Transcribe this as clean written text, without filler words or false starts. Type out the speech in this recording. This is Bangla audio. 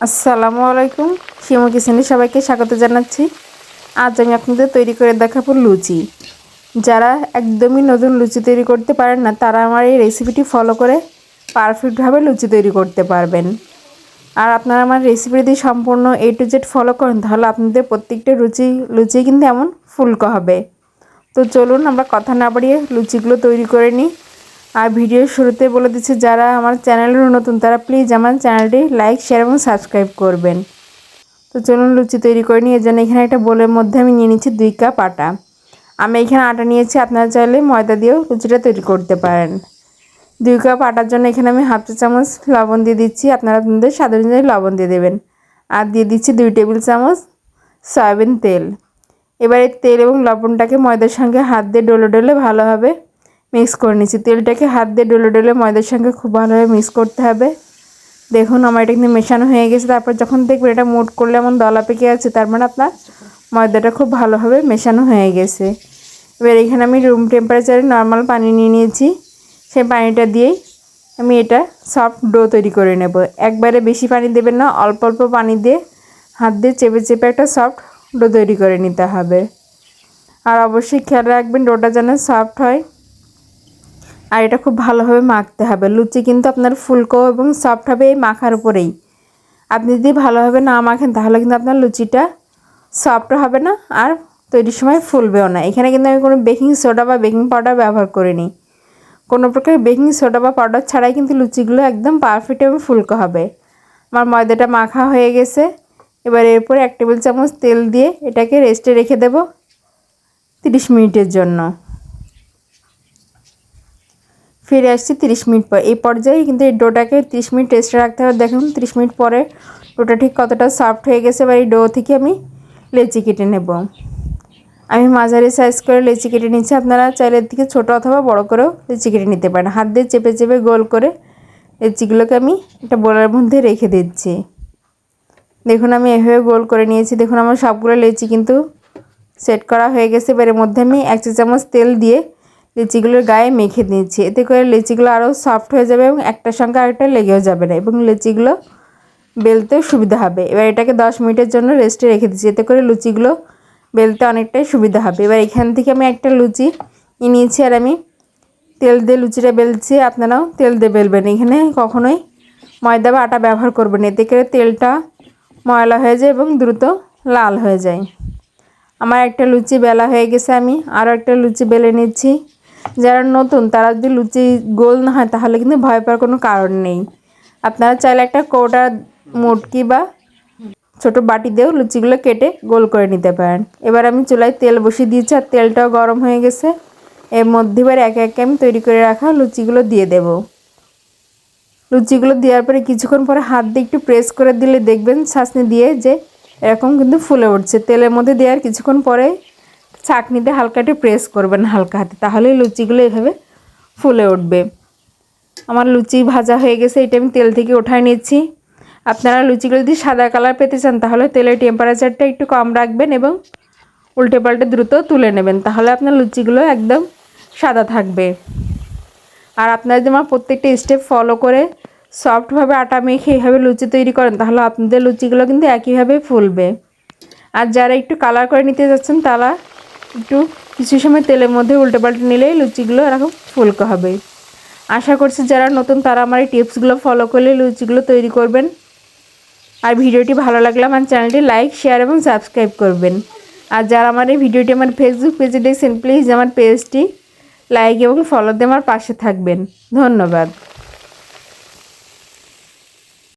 আসসালামু আলাইকুম। শিমু কিচেনে সবাইকে স্বাগত জানাচ্ছি। আজ আমি আপনাদের তৈরি করে দেখাবো লুচি। যারা একদমই নতুন লুচি তৈরি করতে পারেন না, তারা আমার এই রেসিপিটি ফলো করে পারফেক্টভাবে লুচি তৈরি করতে পারবেন। আর আপনারা আমার রেসিপি যদি সম্পূর্ণ A to Z ফলো করেন, তাহলে আপনাদের প্রত্যেকটা লুচি কিন্তু এমন ফুলকো হবে। তো চলুন আমরা কথা না বাড়িয়ে লুচিগুলো তৈরি করে নিই। আর ভিডিওর শুরুতে বলে দিচ্ছি, যারা আমার চ্যানেলের নতুন তারা প্লিজ আমার চ্যানেলটি লাইক, শেয়ার এবং সাবস্ক্রাইব করবেন। তো চলুন লুচি তৈরি করে নিই। এর জন্য এখানে একটা বোলের মধ্যে আমি নিয়ে নিচ্ছি 2 কাপ আটা। আমি এখানে আটা নিয়েছি, আপনারা চাইলে ময়দা দিয়েও লুচিটা তৈরি করতে পারেন। 2 কাপ আটার জন্য এখানে আমি হাফ চা চামচ লবণ দিয়ে দিচ্ছি। আপনারা আপনাদের স্বাদ অনুযায়ী লবণ দিয়ে দেবেন। আর দিয়ে দিচ্ছি 2 টেবিল চামচ সয়াবিন তেল। এবার এই তেল এবং লবণটাকে ময়দার সঙ্গে হাত দিয়ে ডলে ডলে ভালোভাবে মিক্স করে নিচ্ছি। তেলটাকে হাত দিয়ে ডলে ডলে ময়দার সঙ্গে খুব ভালোভাবে মিক্স করতে হবে। দেখুন আমার এটা কিন্তু মেশানো হয়ে গেছে। তারপর যখন দেখবেন এটা মুট করলে এমন দলা পেকে আছে, তার মানে আপনার ময়দাটা খুব ভালোভাবে মেশানো হয়ে গেছে। এবার এখানে আমি রুম টেম্পারেচারে নর্মাল পানি নিয়ে নিয়েছি। সেই পানিটা দিয়েই আমি এটা সফট ডো তৈরি করে নেব। একবারে বেশি পানি দেবেন না, অল্প অল্প পানি দিয়ে হাত দিয়ে চেপে চেপে একটা সফট ডো তৈরি করে নিতে হবে। আর অবশ্যই খেয়াল রাখবেন ডোটা যেন সফট হয়। আর এটা খুব ভালোভাবে মাখতে হবে। লুচি কিন্তু আপনার ফুলকো এবং সফট হবে এই মাখার উপরেই। আপনি যদি ভালোভাবে না মাখেন, তাহলে কিন্তু আপনার লুচিটা সফট হবে না আর তৈরির সময় ফুলবেও না। এখানে কিন্তু আমি কোনো বেকিং সোডা বা বেকিং পাউডার ব্যবহার করিনি। কোনো প্রকার বেকিং সোডা বা পাউডার ছাড়াই কিন্তু লুচিগুলো একদম পারফেক্ট এবং ফুলকো হবে। আমার ময়দাটা মাখা হয়ে গেছে। এবার এরপর 1 টেবিল চামচ তেল দিয়ে এটাকে রেস্টে রেখে দেব 30 মিনিটের জন্য। ফিরে আসছি 30 মিনিট পর। এই পর্যায়ে কিন্তু এই ডোটাকে 30 মিনিট রেস্টে রাখতে হবে। দেখুন 30 মিনিট পরে ডোটা ঠিক কতটা সফট হয়ে গেছে। এবার এই ডো থেকে আমি লেচি কেটে নেব। আমি মাঝারি সাইজ করে লেচি কেটে নিচ্ছি। আপনারা চাইলে এর থেকে ছোটো অথবা বড় করেও লেচি কেটে নিতে পারেন। হাত দিয়ে চেপে চেপে গোল করে লেচিগুলোকে আমি একটা বোলের মধ্যে রেখে দিচ্ছি। দেখুন আমি এভাবে গোল করে নিয়েছি। দেখুন আমার সবগুলো লেচি কিন্তু সেট করা হয়ে গেছে। এবার এর মধ্যে আমি 1 চা চামচ তেল দিয়ে লেচিগুলোর গায়ে মেখে নিয়েছি। এতে করে লেচিগুলো আরও সফট হয়ে যাবে এবং একটার সঙ্গে আরেকটা লেগেও যাবে না এবং লেচিগুলো বেলতেও সুবিধা হবে। এবার এটাকে 10 মিনিটের জন্য রেস্টে রেখে দিচ্ছি। এতে করে লুচিগুলো বেলতে অনেকটাই সুবিধা হবে। এবার এখান থেকে আমি একটা লুচি নিয়েছি আর আমি তেল দিয়ে লুচিটা বেলছি। আপনারাও তেল দিয়ে বেলবেন। এখানে কখনোই ময়দা বা আটা ব্যবহার করবেন। এতে করে তেলটা ময়লা হয়ে যায় এবং দ্রুত লাল হয়ে যায়। আমার একটা লুচি বেলা হয়ে গেছে। আমি আরও একটা লুচি বেলে নিচ্ছি। যারা নতুন তারা যদি লুচি গোল না হয়, তাহলে কিন্তু ভয় পাওয়ার কোনো কারণ নেই। আপনারা চাইলে একটা কৌটা, মুটকি বা ছোটো বাটি দিয়েও লুচিগুলো কেটে গোল করে নিতে পারেন। এবার আমি চুলায় তেল বসিয়ে দিয়েছি আর তেলটাও গরম হয়ে গেছে। এর মধ্যে এবার একে একে আমি তৈরি করে রাখা লুচিগুলো দিয়ে দেব। লুচিগুলো দেওয়ার পরে কিছুক্ষণ পরে হাত দিয়ে একটু প্রেস করে দিলে দেখবেন ছাঁচনি দিয়ে যে এরকম কিন্তু ফুলে উঠছে। তেলের মধ্যে দেওয়ার কিছুক্ষণ পরে ছাঁকনিতে হালকা একটু প্রেস করবেন হালকা হাতে, তাহলে লুচিগুলো এভাবে ফুলে উঠবে। আমার লুচি ভাজা হয়ে গেছে। এটা আমি তেল থেকে উঠায় নিচ্ছি। আপনারা লুচিগুলো যদি সাদা কালার পেতে চান, তাহলে তেলের টেম্পারেচারটা একটু কম রাখবেন এবং উল্টে পাল্টে দ্রুত তুলে নেবেন, তাহলে আপনার লুচিগুলো একদম সাদা থাকবে। আর আপনারা যদি আমার প্রত্যেকটা স্টেপ ফলো করে সফটভাবে আটা মেখে এইভাবে লুচি তৈরি করেন, তাহলে আপনাদের লুচিগুলো কিন্তু একইভাবে ফুলবে। আর যারা একটু কালার করে নিতে যাচ্ছেন, তারা একটু কিছু সময় তেলের মধ্যে উল্টে পাল্টে নিলেই লুচিগুলো এরকম ফুলকো হবে। আশা করছি যারা নতুন তারা আমার এই টিপসগুলো ফলো করলে লুচিগুলো তৈরি করবেন। আর ভিডিওটি ভালো লাগলে আমার চ্যানেলটি লাইক, শেয়ার এবং সাবস্ক্রাইব করবেন। আর যারা আমার এই ভিডিওটি আমার ফেসবুক পেজে দেখছেন, প্লিজ আমার পেজটি লাইক এবং ফলো দিয়ে আমার পাশে থাকবেন। ধন্যবাদ।